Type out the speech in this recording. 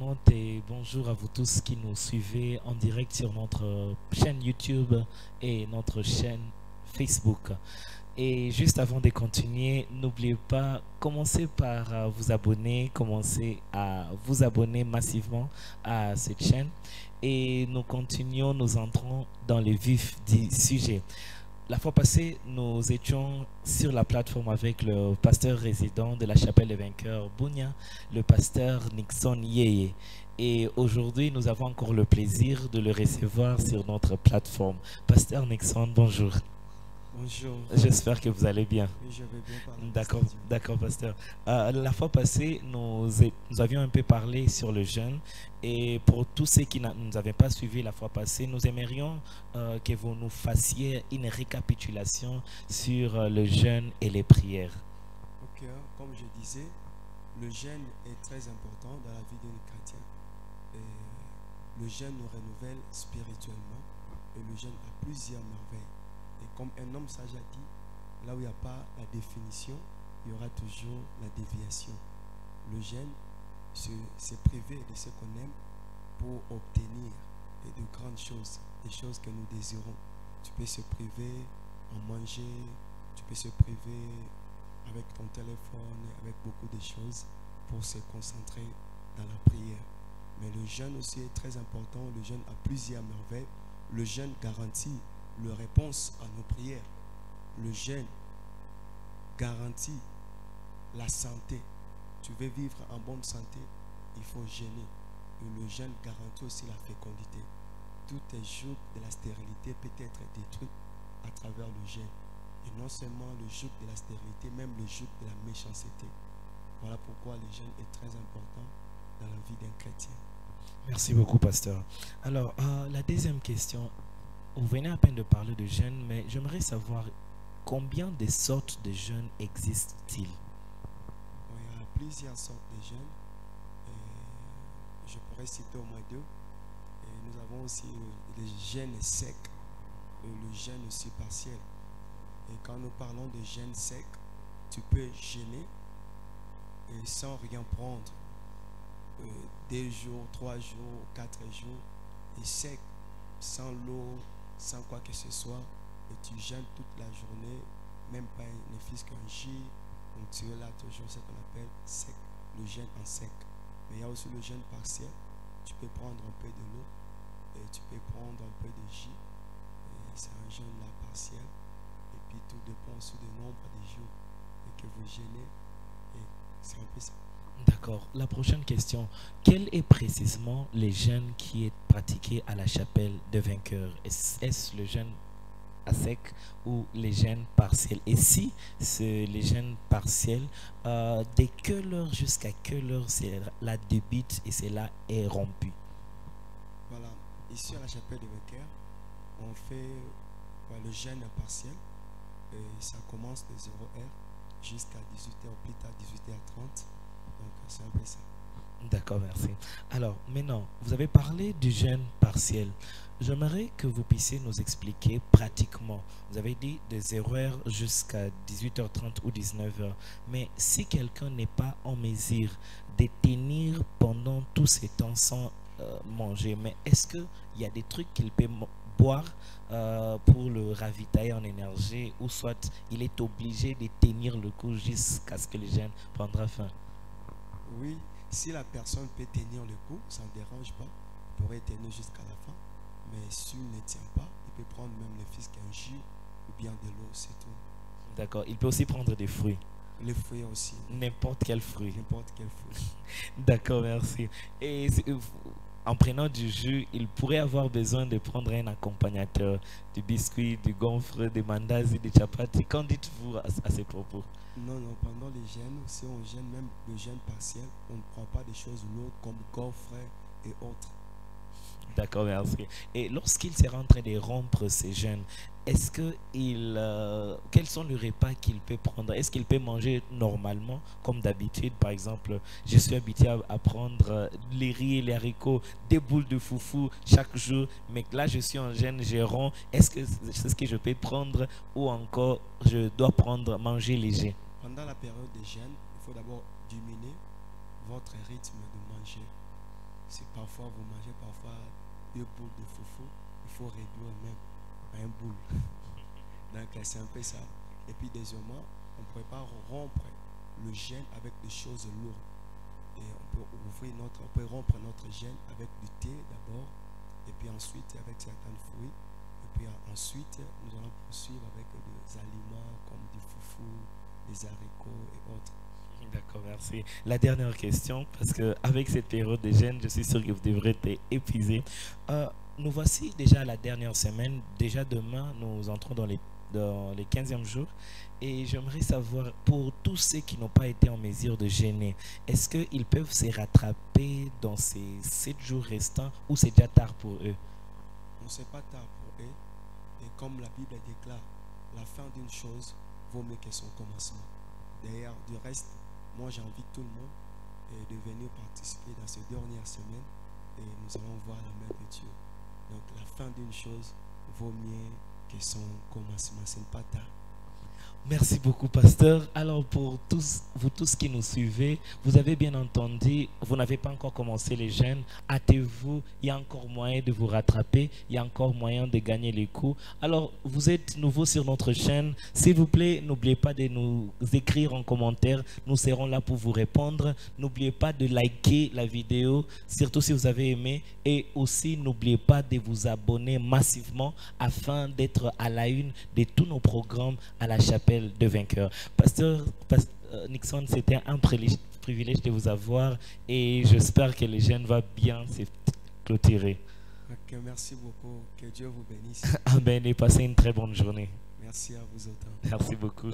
internautes et bonjour à vous tous qui nous suivez en direct sur notre chaîne YouTube et notre chaîne Facebook. Et juste avant de continuer, n'oubliez pas, commencez par vous abonner, commencez à vous abonner massivement à cette chaîne. Et nous continuons, nous entrons dans le vif du sujet. La fois passée, nous étions sur la plateforme avec le pasteur résident de la chapelle des vainqueurs Bounia, le pasteur Nixon Yeye. Et aujourd'hui, nous avons encore le plaisir de le recevoir sur notre plateforme. Pasteur Nixon, bonjour. Bonjour. J'espère que vous allez bien. Oui, je vais bien par la D'accord, grâce de Dieu. d'accord, pasteur. La fois passée, nous avions un peu parlé sur le jeûne. Et pour tous ceux qui ne nous avaient pas suivis la fois passée, nous aimerions que vous nous fassiez une récapitulation sur le jeûne et les prières. Ok, comme je disais, le jeûne est très important dans la vie d'un chrétien. Et le jeûne nous renouvelle spirituellement et le jeûne a plusieurs merveilles. Et comme un homme sage a dit, là où il n'y a pas la définition, il y aura toujours la déviation. Le jeûne, c'est priver de ce qu'on aime pour obtenir de grandes choses, des choses que nous désirons. Tu peux se priver en manger, tu peux se priver avec ton téléphone, avec beaucoup de choses pour se concentrer dans la prière. Mais le jeûne aussi est très important. Le jeûne a plusieurs merveilles. Le jeûne garantit la réponse à nos prières. Le jeûne garantit la santé. Tu veux vivre en bonne santé, il faut jeûner. Et le jeûne garantit aussi la fécondité. Tout est joug de la stérilité peut être détruit à travers le jeûne. Et non seulement le joug de la stérilité, même le joug de la méchanceté. Voilà pourquoi le jeûne est très important dans la vie d'un chrétien. Merci beaucoup, pasteur. Alors, la deuxième question. Vous venez à peine de parler de jeûne, mais j'aimerais savoir combien de sortes de jeûnes existent-ils? Bon, il y a plusieurs sortes de jeûnes. Je pourrais citer au moins deux. Et nous avons aussi le jeûne sec et le jeûne aussi partiel. Et quand nous parlons de jeûne sec, tu peux jeûner et sans rien prendre. 2 jours, 3 jours, 4 jours, et sec, sans l'eau, sans quoi que ce soit, et tu jeûnes toute la journée, même pas ne fût-ce qu'un jus, donc tu es là toujours ce qu'on appelle sec, le jeûne en sec. Mais il y a aussi le jeûne partiel, tu peux prendre un peu de l'eau, et tu peux prendre un peu de jus, et c'est un jeûne là partiel, et puis tout dépend aussi du nombre de jours que vous jeûnez, et c'est un peu ça. D'accord. La prochaine question. Quel est précisément le jeûne qui est pratiqué à la chapelle de vainqueurs? Est-ce le jeûne à sec ou les jeûnes partiels? Et si c'est les jeûnes partiels, de quelle heure jusqu'à quelle heure la débite et cela est rompu? Voilà, ici à la chapelle de vainqueurs, on fait le jeûne partiel. Et ça commence de 0h jusqu'à 18h, plus tard 18h30. Donc c'est un peu ça. D'accord, merci. Alors, maintenant, vous avez parlé du jeûne partiel. J'aimerais que vous puissiez nous expliquer pratiquement. Vous avez dit de 0h jusqu'à 18h30 ou 19h. Mais si quelqu'un n'est pas en mesure de tenir pendant tous ces temps sans manger, mais est-ce qu'il y a des trucs qu'il peut boire pour le ravitailler en énergie, ou soit il est obligé de tenir le coup jusqu'à ce que le jeûne prendra fin? Oui, si la personne peut tenir le coup, ça ne dérange pas. Il pourrait tenir jusqu'à la fin. Mais s'il ne tient pas, il peut prendre même le fils qu'un jus ou bien de l'eau, c'est tout. D'accord. Il peut aussi prendre des fruits. Les fruits aussi. N'importe quel fruit. N'importe quel fruit. D'accord, merci. Et en prenant du jus, il pourrait avoir besoin de prendre un accompagnateur, du biscuit, du gaufre, des mandazi, des chapati. Qu'en dites-vous à ces propos? Non, non, pendant les jeûnes, si on jeûne même le jeûne partiel, on ne prend pas des choses lourdes comme gaufres et autres. D'accord, merci. Et lorsqu'il sera en train de rompre ses jeûnes, est-ce que quels sont les repas qu'il peut prendre? Est-ce qu'il peut manger normalement, comme d'habitude? Par exemple, je suis habitué à prendre les riz, les haricots, des boules de foufou chaque jour, mais là, je suis en jeûne, je romps. Est-ce que c'est ce que je peux prendre, ou encore je dois manger léger? Pendant la période de jeûne, il faut d'abord diminuer votre rythme de manger. c'est parfois vous mangez parfois 2 boules de foufou, il faut réduire même à 1 boule. Donc c'est un peu ça. Et puis deuxièmement, on ne pourrait pas rompre le jeûne avec des choses lourdes. Et on peut rompre notre jeûne avec du thé d'abord, et puis ensuite avec certains fruits. Et puis ensuite, nous allons poursuivre avec des aliments comme du foufou, des haricots et autres. D'accord, merci. La dernière question, parce qu'avec cette période de jeûne, je suis sûr que vous devrez être épuisé. Nous voici déjà à la dernière semaine. Déjà demain, nous entrons dans les 15e jours. Et j'aimerais savoir, pour tous ceux qui n'ont pas été en mesure de jeûner, est-ce qu'ils peuvent se rattraper dans ces 7 jours restants ou c'est déjà tard pour eux? On ne sait pas tard pour eux. Et comme la Bible déclare, la fin d'une chose vaut mieux que son commencement. D'ailleurs, du reste, moi j'invite tout le monde de venir participer dans ces dernières semaines et nous allons voir la main de Dieu. Donc la fin d'une chose vaut mieux que son commencement. Ce n'est pas tard. Merci beaucoup, pasteur. Alors, pour vous tous qui nous suivez, vous avez bien entendu, vous n'avez pas encore commencé les jeûnes. Hâtez-vous, il y a encore moyen de vous rattraper, il y a encore moyen de gagner les coups. Alors, vous êtes nouveau sur notre chaîne. S'il vous plaît, n'oubliez pas de nous écrire en commentaire. Nous serons là pour vous répondre. N'oubliez pas de liker la vidéo, surtout si vous avez aimé. Et aussi, n'oubliez pas de vous abonner massivement afin d'être à la une de tous nos programmes à la chapelle de vainqueurs. Pasteur Nixon, c'était un privilège de vous avoir et j'espère que le jeûne va bien se clôturer. Okay, merci beaucoup. Que Dieu vous bénisse. Amen et passez une très bonne journée. Merci à vous autant. Merci beaucoup.